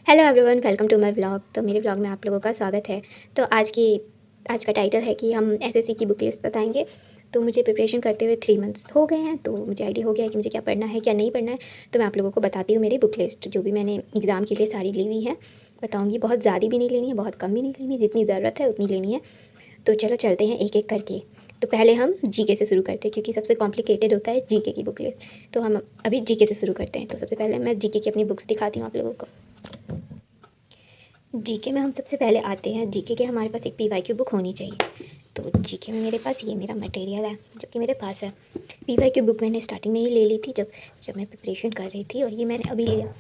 Hello everyone, welcome to my blog. तो मेरे blog में आप लोगों का स्वागत है। तो आज का टाइटल है कि हम एसएससी की बुक लिस्ट बताएंगे। तो मुझे प्रिपरेशन करते हुए 3 मंथ्स हो गए हैं, तो मुझे आइडिया हो गया है कि मुझे क्या पढ़ना है क्या नहीं पढ़ना है। तो मैं आप लोगों को बताती हूँ मेरी बुक लिस्ट, जो भी मैंने एग्ज़ाम के लिए सारी ली हुई है बताऊँगी। बहुत ज़्यादा भी नहीं लेनी है, बहुत कम भी नहीं लेनी है, जितनी ज़रूरत है उतनी लेनी है। तो चलो चलते हैं एक एक करके। तो पहले हम जीके से शुरू करते हैं, क्योंकि सबसे कॉम्प्लिकेटेड होता है जीके की बुक लिस्ट। तो हम अभी जीके से शुरू करते हैं। तो सबसे पहले मैं जीके की अपनी बुक्स दिखाती हूँ आप लोगों को। जीके में हम सबसे पहले आते हैं। जीके के हमारे पास एक पीवाईक्यू बुक होनी चाहिए। तो जीके में मेरे पास ये मेरा मटेरियल है जो कि मेरे पास है। पीवाईक्यू बुक मैंने स्टार्टिंग में ही ले ली थी जब जब मैं प्रिपरेशन कर रही थी, और ये मैंने अभी लिया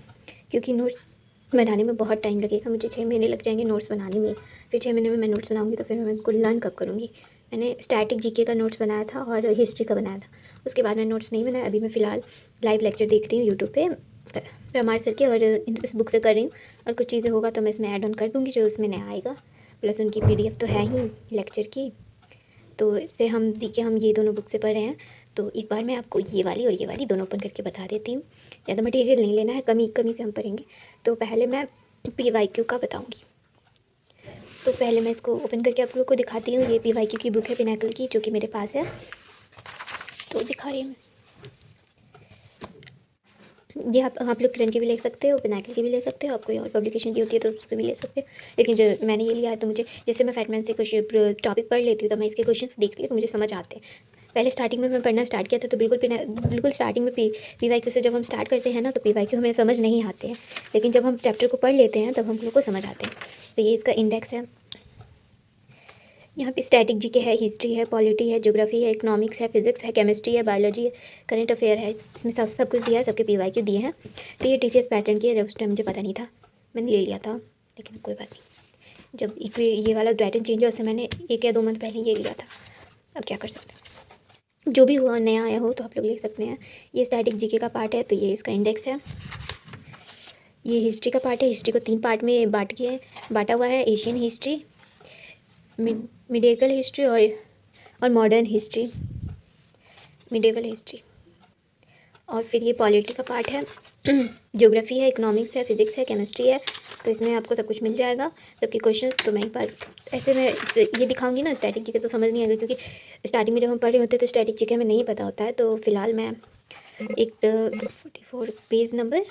क्योंकि नोट्स बनाने में बहुत टाइम लगेगा। मुझे 6 महीने लग जाएंगे नोट्स बनाने में। फिर 6 महीने में मैं नोट्स बनाऊंगी तो फिर मैं उनको लर्न कब करूँगी। मैंने स्टैटिक जीके का नोट्स बनाया था और हिस्ट्री का बनाया था। उसके बाद मैंने नोट्स नहीं बनाया। अभी मैं फ़िलहाल लाइव लेक्चर देख रही हूँ यूट्यूब पे परमार सर के, और इस बुक से कर रही हूँ। और कुछ चीज़ें होगा तो मैं इसमें ऐड ऑन कर दूँगी जो उसमें नया आएगा। प्लस उनकी पीडीएफ तो है ही लेक्चर की। तो इससे हम जीके हम ये दोनों बुक से पढ़ रहे हैं। तो एक बार मैं आपको ये वाली और ये वाली दोनों ओपन करके बता देती हूँ। ज़्यादा मटेरियल नहीं लेना है, कमी कमी से हम पढ़ेंगे। तो पहले मैं पीवाईक्यू का बताऊँगी। तो पहले मैं इसको ओपन करके आप लोगों को दिखाती हूँ। ये पीवाईक्यू की बुक है पिनाकल की, जो कि मेरे पास है। तो दिखा रही हूँ। ये आप लोग किरण की भी ले सकते हो, पिनाकिल की भी ले सकते हो। आप कोई और पब्लिकेशन की होती है तो उसको भी ले सकते हो। लेकिन जो मैंने ये लिया है, तो मुझे जैसे मैं फैटमैन से कुछ टॉपिक पढ़ लेती हूँ तो मैं इसके क्वेश्चंस देखती हूँ तो मुझे समझ आते हैं। पहले स्टार्टिंग में मैं पढ़ना स्टार्ट किया था तो बिल्कुल स्टार्टिंग में पीवाईक्यू से जब हम स्टार्ट करते हैं ना, तो पीवाईक्यू हमें समझ नहीं आते हैं। लेकिन जब हम चैप्टर को पढ़ लेते हैं तब हम लोग को समझ आते हैं। तो ये इसका इंडेक्स है। यहाँ पे स्टैटिक जीके है, हिस्ट्री है, पॉलिटी है, ज्योग्राफी है, इकोनॉमिक्स है, फिजिक्स है, केमिस्ट्री है, बायोलॉजी है, करंट अफेयर है। इसमें सब कुछ दिया है, सबके पीवाईक्यू दिए हैं। तो ये टीसीएस पैटर्न की है। जब उस टाइम मुझे पता नहीं था, मैंने ले लिया था, लेकिन कोई बात नहीं। जब ये वाला पैटर्न चेंज हुआ उससे मैंने 1 या 2 मंथ पहले ये लिया था। अब क्या कर सकते हैं, जो भी हुआ नया आया हो तो आप लोग लिख सकते हैं। ये स्टैटिक जीके का पार्ट है, तो ये इसका इंडेक्स है। ये हिस्ट्री का पार्ट है। हिस्ट्री को 3 पार्ट में बांटा हुआ है। एशियन हिस्ट्री, मिडेवल हिस्ट्री और मॉडर्न हिस्ट्री, मिडेवल हिस्ट्री। और फिर ये पॉलिटी का पार्ट है। ज्योग्राफी है, इकोनॉमिक्स है, फिजिक्स है, केमिस्ट्री है। तो इसमें आपको सब कुछ मिल जाएगा, सबके क्वेश्चंस। तो मैं एक बार ऐसे मैं ये दिखाऊंगी ना स्टैटिक जीके, तो समझ नहीं आएगा, क्योंकि स्टार्टिंग में जब हम पढ़ रहे होते हैं तो स्टैटिक जीके हमें नहीं पता होता है। तो फिलहाल मैं एक 44 पेज नंबर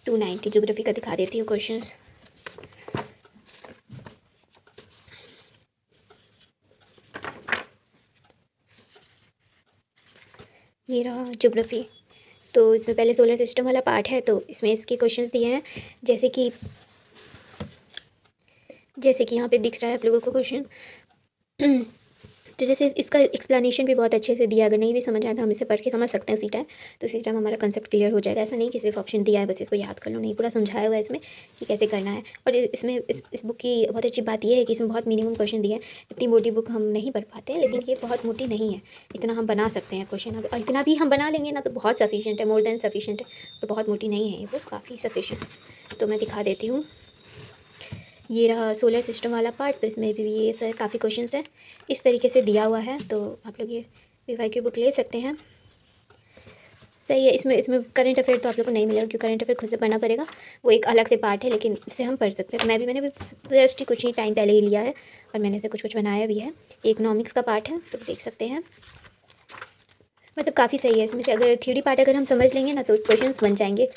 290 ज्योग्राफी का दिखा देती हूँ क्वेश्चन। ये रहा ज्योग्राफी। तो इसमें पहले सोलर सिस्टम वाला पार्ट है, तो इसमें इसके क्वेश्चंस दिए हैं। जैसे कि यहाँ पे दिख रहा है आप लोगों को क्वेश्चन। तो जैसे इसका एक्सप्लेनेशन भी बहुत अच्छे से दिया। अगर नहीं भी समझ आया तो हम इसे पढ़ के समझ सकते हैं उसी टाइम। तो उसी टाइम हमारा कंसेप्ट क्लियर हो जाएगा। ऐसा नहीं कि सिर्फ ऑप्शन दिया है बस इसको याद कर लो, नहीं, पूरा समझाया हुआ है इसमें कि कैसे करना है। और इसमें इस बुक की बहुत अच्छी बात यह है कि इसमें बहुत मिनिमम क्वेश्चन दिए हैं। इतनी मोटी बुक हम नहीं पढ़ पाते हैं, लेकिन ये बहुत मोटी नहीं है। इतना हम बना सकते हैं क्वेश्चन, अगर इतना भी हम बना लेंगे ना तो बहुत सफिशिएंट है, मोर देन सफिशिएंट है। और बहुत मोटी नहीं है ये बुक, काफ़ी सफिशिएंट है। तो मैं दिखा देती हूँ। ये रहा सोलर सिस्टम वाला पार्ट। तो इसमें भी ये सर काफ़ी क्वेश्चंस हैं, इस तरीके से दिया हुआ है। तो आप लोग ये पीवाईक्यू बुक ले सकते हैं। सही है। इसमें इसमें करंट अफेयर तो आप लोग को नहीं मिलेगा, क्योंकि करंट अफेयर खुद से पढ़ना पड़ेगा, वो एक अलग से पार्ट है। लेकिन इससे हम पढ़ सकते हैं। तो मैंने भी जस्ट कुछ ही टाइम पहले ही लिया है, और मैंने इसे कुछ बनाया भी है। इकोनॉमिक्स का पार्ट है, तो देख सकते हैं। मतलब काफ़ी सही है। इसमें से अगर थ्योरी पार्ट अगर हम समझ लेंगे ना तो क्वेश्चंस बन जाएंगे।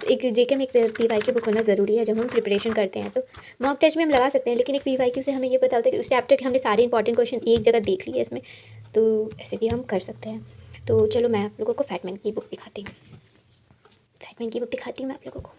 एक जेके में एक पीवाईक्यू बुक होना ज़रूरी है जब हम प्रिपरेशन करते हैं। तो मॉक टेस्ट में हम लगा सकते हैं, लेकिन एक पीवाईक्यू से हमें ये पता होता है कि उस चैप्टर के हमने सारे इंपॉर्टेंट क्वेश्चन एक जगह देख लिए इसमें। तो ऐसे भी हम कर सकते हैं। तो चलो मैं आप लोगों को फैटमैन की बुक दिखाती हूँ। मैं आप लोगों को।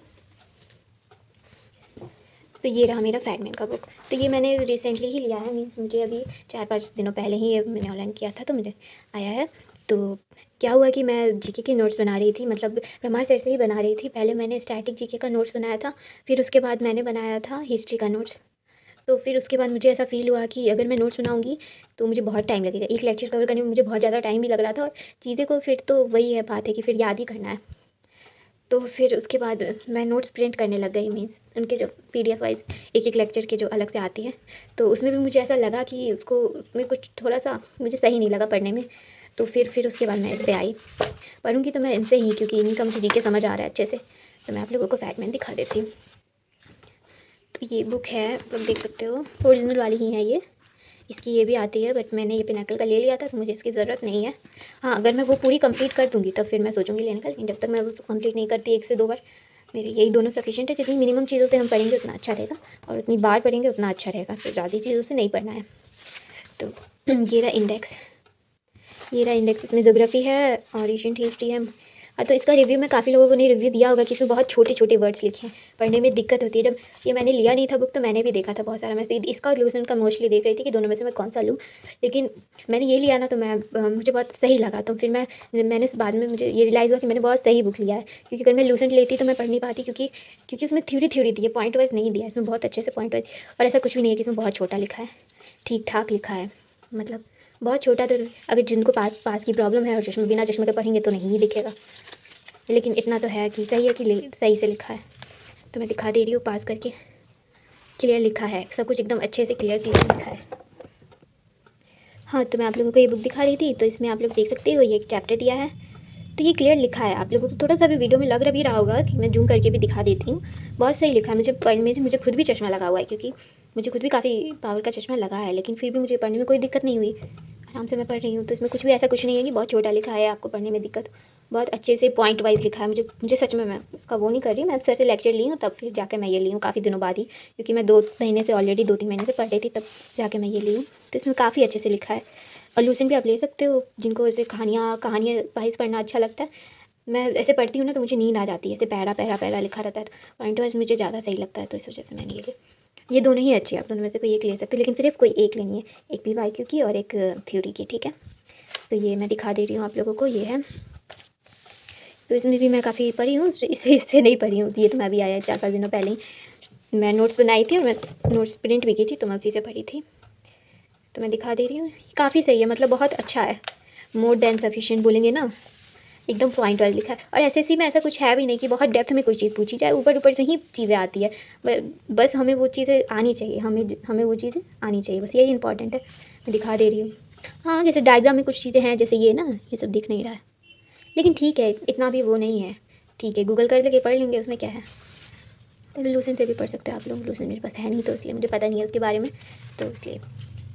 तो ये रहा मेरा फैटमैन का बुक। तो ये मैंने रिसेंटली ही लिया है, मीन्स मुझे अभी 4-5 दिनों पहले ही ये मैंने ऑनलाइन किया था, तो मुझे आया है। तो क्या हुआ कि मैं जीके के नोट्स बना रही थी, मतलब प्रमाण सर से ही बना रही थी। पहले मैंने स्टैटिक जीके का नोट्स बनाया था, फिर उसके बाद मैंने बनाया था हिस्ट्री का नोट्स। तो फिर उसके बाद मुझे ऐसा फ़ील हुआ कि अगर मैं नोट्स बनाऊँगी तो मुझे बहुत टाइम लगेगा। एक लेक्चर कवर करने में मुझे बहुत ज़्यादा टाइम भी लग रहा था, और चीज़ें को फिर तो वही है बात है कि फिर याद ही करना है। तो फिर उसके बाद मैं नोट्स प्रिंट करने लग गई, मीन्स उनके जो पीडीएफ वाइज एक लेक्चर के जो अलग से आती है। तो उसमें भी मुझे ऐसा लगा कि उसको में कुछ थोड़ा सा मुझे सही नहीं लगा पढ़ने में। तो फिर उसके बाद मैं इस पे आई। पढ़ूँगी तो मैं इनसे ही, क्योंकि इन्हीं का मुझे जीके समझ आ रहा है अच्छे से। तो मैं आप लोगों को फैटमैन दिखा देती हूँ। तो ये बुक है, आप लोग देख सकते हो, ओरिजिनल वाली ही है ये। इसकी ये भी आती है, बट मैंने ये पिनाकल का ले लिया था तो मुझे इसकी ज़रूरत नहीं है। हाँ, अगर मैं वो पूरी कंप्लीट कर दूँगी तब फिर मैं सोचूँगी लेने का, लेकिन जब तक मैं उसको कंप्लीट नहीं करती 1 से 2 बार, मेरे यही दोनों सफिशिएंट है। जितनी मिनिमम चीज़ों से हम पढ़ेंगे उतना अच्छा रहेगा, और उतनी बार पढ़ेंगे उतना अच्छा रहेगा, तो ज़्यादा चीज़ों से नहीं पढ़ना है। तो ये रहा इंडेक्स, इसमें ज्योग्राफी है और एशियंट हिस्ट्री है। हाँ, तो इसका रिव्यू में काफ़ी लोगों ने रिव्यू दिया होगा कि इसमें बहुत छोटे छोटे वर्ड्स लिखे हैं, पढ़ने में दिक्कत होती है। जब ये मैंने लिया नहीं था बुक तो मैंने भी देखा था बहुत सारा, मैं इसका और लूसेंट का मोस्टली देख रही थी कि दोनों में से मैं कौन सा लूँ, लेकिन मैंने ये लिया ना तो मुझे बहुत सही लगा। तो फिर मैंने बाद में मुझे ये रियलाइज़ हुआ कि मैंने बहुत सही बुक लिया है, क्योंकि अगर मैं लूसेंट लेती तो मैं पढ़ नहीं पाती, क्योंकि उसमें थ्योरी दी है, पॉइंट वाइज नहीं दिया है इसमें बहुत अच्छे से पॉइंट वाइज। और ऐसा कुछ भी नहीं है कि इसमें बहुत छोटा लिखा है, ठीक ठाक लिखा है, मतलब बहुत छोटा। तो अगर जिनको पास की प्रॉब्लम है और बिना चश्मे के पढ़ेंगे तो नहीं ही दिखेगा, लेकिन इतना तो है कि सही है कि सही से लिखा है। तो मैं दिखा दे रही हूँ पास करके, क्लियर लिखा है, सब कुछ एकदम अच्छे से क्लियर लिखा है। हाँ, तो मैं आप लोगों को ये बुक दिखा रही थी, तो इसमें आप लोग देख सकते हो ये एक चैप्टर दिया है, तो ये क्लियर लिखा है। आप लोगों को थोड़ा सा भी वीडियो में लग भी रहा होगा कि मैं जूम करके भी दिखा देती हूँ, बहुत सही लिखा है। मुझे पढ़ने में मुझे खुद भी चश्मा लगा हुआ है, क्योंकि मुझे खुद भी काफ़ी पावर का चश्मा लगा है, लेकिन फिर भी मुझे पढ़ने में कोई दिक्कत नहीं हुई, आराम से मैं पढ़ रही हूँ। तो इसमें कुछ भी ऐसा कुछ नहीं है कि बहुत छोटा लिखा है आपको पढ़ने में दिक्कत, बहुत अच्छे से पॉइंट वाइज लिखा है। मुझे सच में, मैं इसका वो नहीं कर रही, मैं सर से लेक्चर ली हूँ तब फिर जाकर मैं ये ली हूँ, काफ़ी दिनों बाद ही, क्योंकि मैं 2 महीने से ऑलरेडी 2-3 महीने से पढ़ रही थी, तब जाके मैं ये ली हूँ। तो इसमें काफ़ी अच्छे से लिखा है, और लूसेंट भी आप ले सकते हो जिनको ऐसे कहानियाँ वाइज पढ़ना अच्छा लगता है। मैं ऐसे पढ़ती हूँ ना तो मुझे नींद आ जाती है, ऐसे पैरा लिखा रहता है, तो पॉइंट वाइज मुझे ज़्यादा सही लगता है, तो इस वजह से मैंने ये लिया। ये दोनों ही अच्छे हैं, आप दोनों में से कोई एक ले सकते हो, लेकिन सिर्फ कोई एक लेनी है, एक PYQ की और एक थ्योरी की, ठीक है। तो ये मैं दिखा दे रही हूँ आप लोगों को, ये है। तो इसमें भी मैं काफ़ी पढ़ी हूँ, इससे नहीं पढ़ी हूँ, ये तो मैं अभी आया 4-5 दिनों पहले ही मैं नोट्स बनाई थी और मैं नोट्स प्रिंट भी की थी, तो मैं उसी से पढ़ी थी। तो मैं दिखा दे रही हूँ, काफ़ी सही है, मतलब बहुत अच्छा है, मोर देन सफिशिएंट बोलेंगे ना, एकदम पॉइंट वाइज लिखा है। और SSC में ऐसा कुछ है भी नहीं कि बहुत डेप्थ में कोई चीज़ पूछी जाए, ऊपर ऊपर से ही चीज़ें आती है, बस हमें वो चीज़ें आनी चाहिए, हमें वो चीज़ें आनी चाहिए, बस यही इंपॉर्टेंट है। मैं दिखा दे रही हूँ। हाँ, जैसे डायग्राम में कुछ चीज़ें हैं, जैसे ये ना, ये सब दिख नहीं रहा है, लेकिन ठीक है, इतना भी वो नहीं है, ठीक है, गूगल कर लेके पढ़ लेंगे, उसमें क्या है। तो लूसेंट से भी पढ़ सकते हो आप लोग, लूसेंट मेरे पास है नहीं तो इसलिए मुझे पता नहीं है उसके बारे में, तो इसलिए।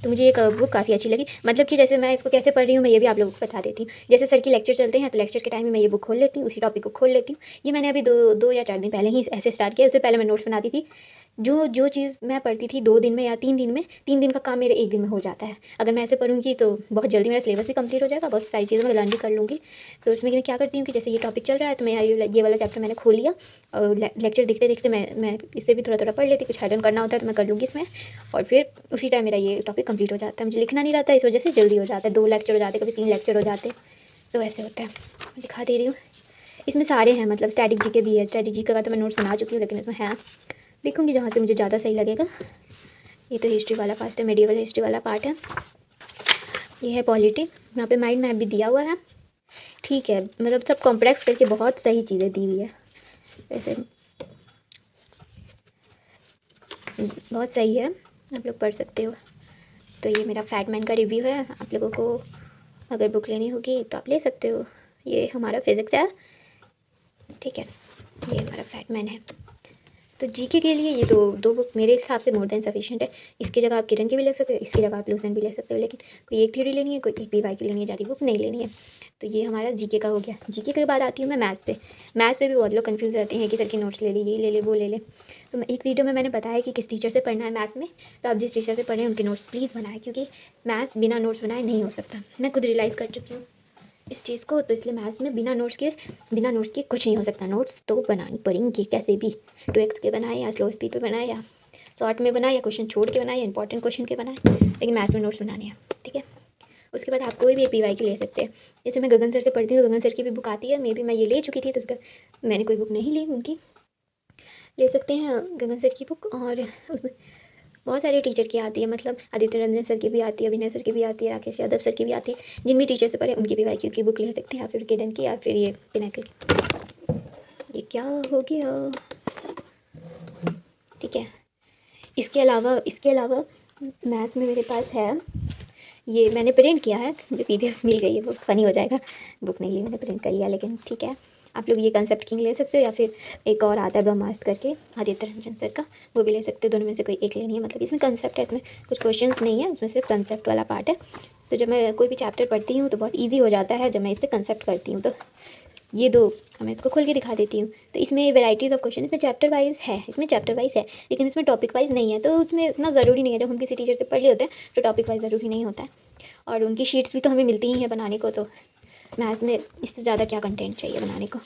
तो मुझे एक बुक काफ़ी अच्छी लगी, मतलब कि जैसे मैं इसको कैसे पढ़ रही हूँ मैं ये भी आप लोगों को बता देती हूँ। जैसे सर की लेक्चर चलते हैं तो लेक्चर के टाइम में मैं ये बुक खोल लेती हूँ, उसी टॉपिक को खोल लेती हूँ। ये मैंने अभी 2 या 4 दिन पहले ही ऐसे स्टार्ट किया, उससे पहले मैं नोट्स बनाती थी। जो चीज़ मैं पढ़ती थी 2 दिन में या 3 दिन में, 3 दिन का काम मेरे 1 दिन में हो जाता है। अगर मैं ऐसे पढ़ूँगी तो बहुत जल्दी मेरा सिलेबस भी कंप्लीट हो जाएगा, बहुत सारी चीज़ें मैं लर्न भी कर लूँगी। तो उसमें मैं क्या करती हूँ कि जैसे ये टॉपिक चल रहा है तो मैं ये वाला चैप्टर मैंने खोल लिया, और लेक्चर देखते देखते मैं इससे भी थोड़ा थोड़ा पढ़ लेती, कुछ हेड ऑन करना होता है तो मैं कर लूँगी इसमें, और फिर उसी टाइम मेरा ये टॉपिक कंप्लीट हो जाता है। मुझे लिखना नहीं रहता, इस वजह से जल्दी हो जाता है, 2 लेक्चर हो जाते, कभी 3 लेक्चर हो जाते, तो ऐसे होता है। मैं दिखा दे रही हूँ, इसमें सारे हैं, मतलब स्टैटिक जीके भी है, स्टैटिक जीके का तो मैं नोट्स बना चुकी हूँ, लेकिन इसमें है, देखूँगी जहाँ से मुझे ज़्यादा सही लगेगा। ये तो हिस्ट्री वाला पार्ट है, मेडिवल हिस्ट्री वाला पार्ट है। ये है पॉलिटी, यहाँ पे माइंड मैप भी दिया हुआ है, ठीक है, मतलब सब कॉम्प्लेक्स करके बहुत सही चीज़ें दी हुई है, वैसे बहुत सही है, आप लोग पढ़ सकते हो। तो ये मेरा फैटमैन का रिव्यू है, आप लोगों को अगर बुक लेनी होगी तो आप ले सकते हो। ये हमारा फिज़िक्स है, ठीक है, ये हमारा फैटमैन है। तो जीके के लिए ये दो बुक मेरे हिसाब से मोर देन सफिशिएंट है। इसकी जगह आप किरण की भी ले सकते हो, इसकी जगह आप लूसेंट भी ले सकते हो, लेकिन कोई एक थ्योरी लेनी है, कोई एक PYQ लेनी है, ज़्यादा बुक नहीं लेनी है। तो ये हमारा जीके का हो गया। जीके के बाद आती हूँ मैं मैथ्स पे। मैथ्स पे भी बहुत लोग कंफ्यूज रहते हैं कि सर के नोट्स ले ले, ये ले ले, वो ले ले। तो मैं एक वीडियो में मैंने बताया कि किस टीचर से पढ़ना है मैथ्स में, तो आप जिस टीचर से पढ़ें उनके नोट्स प्लीज़ बनाएं, क्योंकि मैथ्स बिना नोट्स बनाए नहीं हो सकता। मैं खुद रियलाइज़ कर चुकी हूँ इस चीज़ को, तो इसलिए मैथ्स में बिना नोट्स के कुछ नहीं हो सकता। नोट्स तो बनानी पड़ेंगे कैसे भी, 2x के बनाए या स्लो स्पीड पे बनाए या शॉर्ट में बनाए या क्वेश्चन छोड़ के बनाए या इंपॉर्टेंट क्वेश्चन के बनाए, लेकिन मैथ्स में नोट्स बनाने हैं, ठीक है। उसके बाद आप कोई भी PYQ ले सकते हैं। जैसे मैं गगन सर से पढ़ती हूँ, तो गगन सर की भी बुक आती है, मे बी मैं ये ले चुकी थी, तो उसका मैंने कोई बुक नहीं ली उनकी, ले सकते हैं गगन सर की बुक। और उसमें बहुत सारे टीचर की आती है, मतलब आदित्य रंजन सर की भी आती है, अभिनय सर की भी आती है, राकेश यादव सर की भी आती है। जिन भी टीचर से पढ़े उनकी PYQ की बुक ले सकते हैं, या फिर किरण की, या फिर ये पिनाकल की। ये क्या हो गया, ठीक है। इसके अलावा मैथ्स में मेरे पास है, ये मैंने प्रिंट किया है, जो PDF मिल गई है, वो फ़नी हो जाएगा, बुक नहीं ली मैंने, प्रिंट कर लिया, लेकिन ठीक है। आप लोग ये कंसेप्ट किंग ले सकते हो, या फिर एक और आता है ब्रह्मास्त्र करके आदित्य रंजन सर का, वो भी ले सकते हो। दोनों में से कोई एक लेनी है। मतलब इसमें कंसेप्ट है, इसमें कुछ क्वेश्चंस नहीं है, इसमें सिर्फ कंसेप्ट वाला पार्ट है। तो जब मैं कोई भी चैप्टर पढ़ती हूँ तो बहुत ईजी हो जाता है जब मैं इससे कंसेप्ट करती हूँ। तो ये दो मैं इसको खोल के दिखा देती हूँ। तो इसमें वेराइटीज़ ऑफ क्वेश्चन, इसमें चैप्टर वाइज है, लेकिन इसमें टॉपिक वाइज नहीं है। तो उसमें इतना ज़रूरी नहीं है, जब हम किसी टीचर से पढ़ लिए होते हैं तो टॉपिक वाइज ज़रूरी नहीं होता है। और उनकी शीट्स भी तो हमें मिलती ही हैं बनाने को, तो मैथ्स में इससे ज़्यादा क्या कंटेंट चाहिए बनाने को।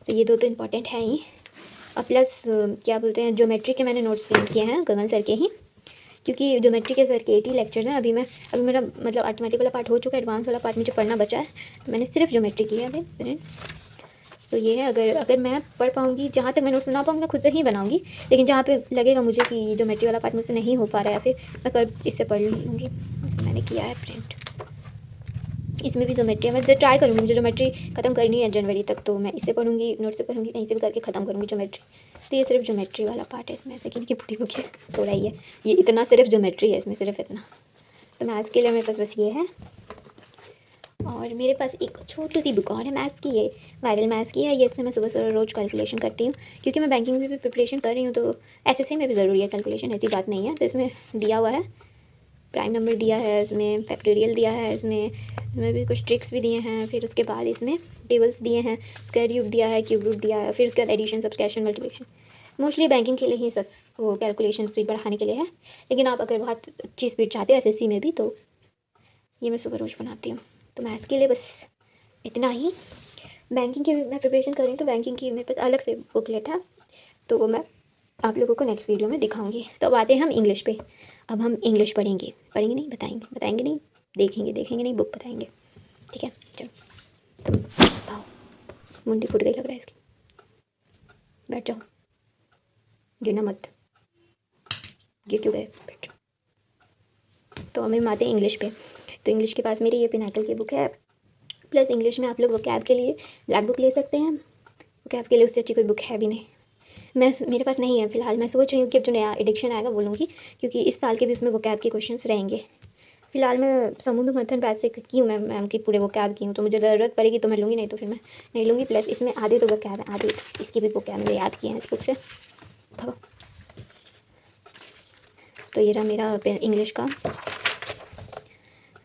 तो ये दो तो इम्पॉर्टेंट है ही। और प्लस क्या बोलते हैं, ज्योमेट्री के मैंने नोट्स प्रिंट किए हैं गगन सर के ही, क्योंकि ज्योमेट्री के सर के 80 लेक्चर हैं। अभी मेरा मतलब अर्थमेटिक वाला पार्ट हो चुका है, एडवांस वाला पार्ट मुझे पढ़ना बचा है। तो मैंने सिर्फ ज्योमेट्री की है अभी प्रिंट। तो ये है, अगर मैं पढ़ पाऊँगी, जहाँ तक मैं नोट्स बना पाऊँगी मैं खुद से ही बनाऊँगी, लेकिन जहाँ पे लगेगा मुझे कि ज्योमेट्री वाला पार्ट मुझसे नहीं हो पा रहा है, या फिर मैं कल इससे पढ़ लूँगी। इससे मैंने किया है प्रिंट। इसमें भी ज्योमेट्री है, मैं ट्राई करूँगी, मुझे ज्योमेट्री ख़त्म करनी है जनवरी तक, तो मैं इससे पढ़ूँगी, नोट से पढ़ूँगी, कहीं से भी करके ख़त्म करूँगी ज्योमेट्री। तो ये सिर्फ ज्योमेट्री वाला पार्ट है इसमें, लेकिन की पूरी बुक है थोड़ा ही है, ये इतना सिर्फ ज्योमेट्री है इसमें, सिर्फ इतना। तो मैथ्स के लिए मेरे पास बस ये है। और मेरे पास एक छोटी सी बुक और है मैथ्स की, ये वायरल मैथ्स की है। ये इसमें मैं सुबह सुबह रोज़ कैलकुलेशन करती हूँ, क्योंकि मैं बैंकिंग में भी प्रिपरेशन कर रही हूँ, तो एसएससी में भी ज़रूरी है कैलकुलेशन, ऐसी बात नहीं है। तो इसमें दिया हुआ है, प्राइम नंबर दिया है, इसमें फैक्टोरियल दिया है, इसमें भी कुछ ट्रिक्स भी दिए हैं। फिर उसके बाद इसमें टेबल्स दिए हैं, स्क्वायर रूट दिया है, क्यूब रूट दिया है, फिर उसके बाद addition, subtraction, multiplication. Mostly banking के लिए ही सब वो कैलकुलेशन स्पीड बढ़ाने के लिए है, लेकिन आप अगर बहुत अच्छी स्पीड चाहते हो एसएससी में भी, तो ये मैं सुबह रोज़ बनाती हूँ। तो मैथ्स के लिए बस इतना ही। बैंकिंग की मैं प्रिपरेशन कर रही हूँ, तो बैंकिंग की मेरे पास अलग से बुकलेट है, तो वो मैं आप लोगों को नेक्स्ट वीडियो में दिखाऊंगी। तो अब आते हैं हम इंग्लिश पे। अब हम इंग्लिश पढ़ेंगे नहीं, बताएंगे नहीं, देखेंगे नहीं, बुक बताएंगे, ठीक है। चलो पाओ, मुंडी फूट गई लग रहा है इसकी, बैठ जाओ, गिरना मत, गिर क्यों गए, बैठ जाओ। तो हमें आते हैं इंग्लिश पे। तो इंग्लिश के पास मेरी ये पिनाकल की बुक है, प्लस इंग्लिश में आप लोग वोकैब के लिए ब्लैक बुक ले सकते हैं। वोकैब के लिए उससे अच्छी कोई बुक है भी नहीं, मेरे पास नहीं है फ़िलहाल। मैं सोच रही हूँ कि अब जो नया एडिक्शन आएगा वो लूँगी, क्योंकि इस साल के भी उसमें वोकैब के क्वेश्चंस रहेंगे। फ़िलहाल मैं समुद्र मंथन बैच से की हूँ, मैं मैम की पूरे वोकैब की हूँ, तो मुझे ज़रूरत पड़ेगी तो मैं लूँगी, नहीं तो फिर मैं नहीं लूँगी। प्लस इसमें आधे तो वोकैब है, आधे इसकी भी बुक है, मैंने याद किए हैं इस बुक से। भगो। तो ये रहा मेरा इंग्लिश का।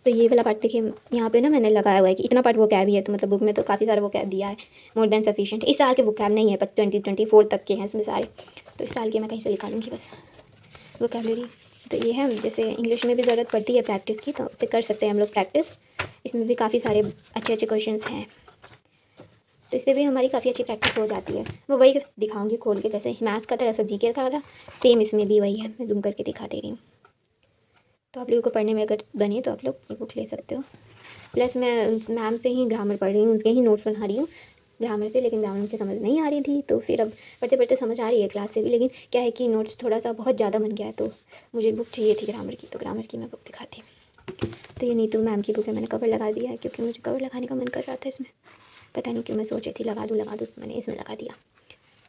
तो ये वाला पार्ट देखिए, यहाँ पे ना मैंने लगाया हुआ है कि इतना पार्ट वो कैब ही है, तो मतलब बुक में तो काफ़ी सारा वो कैब दिया है, मोर देन सफिशिएंट। इस साल के बुक कैब नहीं है, पर 2024 तक के हैं इसमें सारे, तो इस साल के मैं कहीं से निकालूंगी बस वोकैबलरी। तो ये है, जैसे इंग्लिश में भी ज़रूरत पड़ती है प्रैक्टिस की, तो उससे कर सकते हैं हम लोग प्रैक्टिस। इसमें भी काफ़ी सारे अच्छे अच्छे क्वेश्चन हैं, तो इससे भी हमारी काफ़ी अच्छी प्रैक्टिस हो जाती है। मैं वही दिखाऊँगी खोल के, जैसे मैथ्स का था, जैसा जीके का था, सेम इसमें भी वही है, मैं जूम करके दिखा दे रही हूँ। तो आप लोगों को पढ़ने में अगर बने तो आप लोग ये बुक ले सकते हो। प्लस मैं मैम से ही ग्रामर पढ़ रही हूँ, उनके ही नोट्स बना रही हूँ ग्रामर से, लेकिन ग्रामर मुझे समझ नहीं आ रही थी, तो फिर अब पढ़ते पढ़ते समझ आ रही है क्लास से भी। लेकिन क्या है कि नोट्स थोड़ा सा बहुत ज़्यादा बन गया है, तो मुझे बुक चाहिए थी ग्रामर की, तो ग्रामर की मैं बुक दिखाती हूँ। तो ये नीतू मैम की बुक है, मैंने कवर लगा दिया है, क्योंकि मुझे कवर लगाने का मन कर रहा था इसमें, पता नहीं क्यों मैं सोच रही थी लगा दूँ, मैंने इसमें लगा दिया।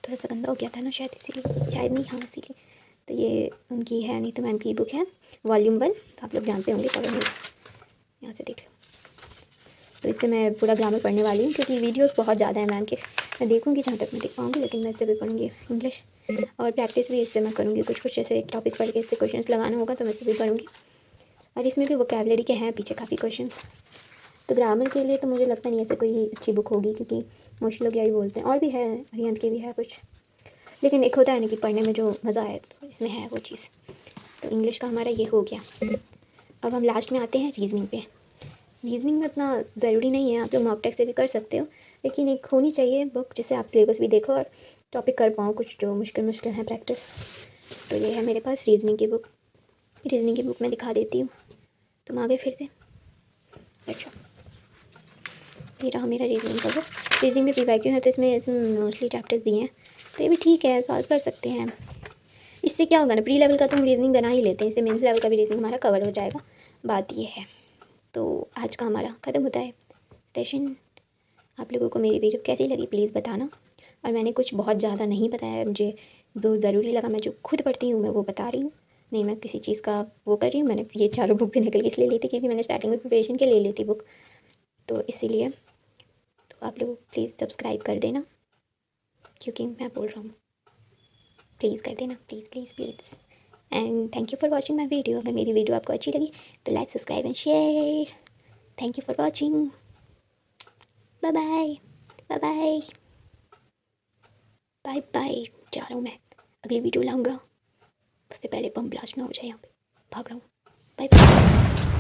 थोड़ा सा गंदा हो गया था ना शायद, इसीलिए, शायद नहीं, हाँ इसीलिए। तो ये उनकी है, नीतू मैम की बुक है, वॉल्यूम 1, तो आप लोग जानते होंगे कवर में, यहाँ से देख लो। तो इससे मैं पूरा ग्रामर पढ़ने वाली हूँ, क्योंकि वीडियोस बहुत ज़्यादा है मैम के, मैं देखूँगी जहाँ तक मैं देख पाऊँगी, लेकिन मैं इससे भी पढ़ूँगी इंग्लिश, और प्रैक्टिस भी इससे मैं करूँगी। कुछ ऐसे एक टॉपिक पढ़ के इससे क्वेश्चंस लगाना होगा, तो मैं इससे भी पढ़ूँगी। और इसमें भी वोकैबलरी के हैं पीछे काफ़ी क्वेश्चन। तो ग्रामर के लिए तो मुझे लगता नहीं ऐसे कोई अच्छी बुक होगी, क्योंकि मोस्टली लोग यही बोलते हैं, और भी है, अरिहंत की भी है कुछ, लेकिन एक होता है ना कि पढ़ने में जो मज़ा है, तो इसमें है वो चीज़। तो इंग्लिश का हमारा ये हो गया। अब हम लास्ट में आते हैं रीजनिंग पे। रीजनिंग में इतना ज़रूरी नहीं है, आप लोग मॉक टेस्ट से भी कर सकते हो, लेकिन एक होनी चाहिए बुक जिससे आप सिलेबस भी देखो और टॉपिक कर पाओ कुछ जो मुश्किल है प्रैक्टिस। तो ये है मेरे पास रीजनिंग की बुक। रीजनिंग की बुक मैं दिखा देती हूँ, तुम आगे फिर से। अच्छा, ये रहा मेरा रीजनिंग का बुक। रीजनिंग में PYQ है, तो इसमें मोस्टली चैप्टर्स दिए हैं, तो ये भी ठीक है, सॉल्व कर सकते हैं। इससे क्या होगा ना, प्री लेवल का तो हम रीजनिंग बना ही लेते हैं, इससे मेंस लेवल का भी रीजनिंग हमारा कवर हो जाएगा, बात ये है। तो आज का हमारा ख़त्म होता है सेशन। आप लोगों को मेरी वीडियो कैसी लगी प्लीज़ बताना। और मैंने कुछ बहुत ज़्यादा नहीं बताया, मुझे जो ज़रूरी लगा मैं जो खुद पढ़ती हूँ मैं वो बता रही हूँ, नहीं मैं किसी चीज़ का वो कर रही हूँ। मैंने ये चारों बुक भी निकल के इसलिए ली थी क्योंकि मैंने स्टार्टिंग में प्रिपरेशन के ले ली थी बुक, तो इसीलिए। तो आप लोग प्लीज़ सब्सक्राइब कर देना। क्योंकि मैं बोल रहा हूँ। प्लीज़ कर देना, please please please. And thank you for watching my video. अगर मेरी वीडियो आपको अच्छी लगी तो like, subscribe and share. Thank you for watching. Bye bye, bye bye, bye bye. जा रहा हूँ मैं, अगली वीडियो लाऊंगा, उससे पहले बम ब्लास्ट ना हो जाए यहाँ पे। भाग रहा हूँ। Bye bye.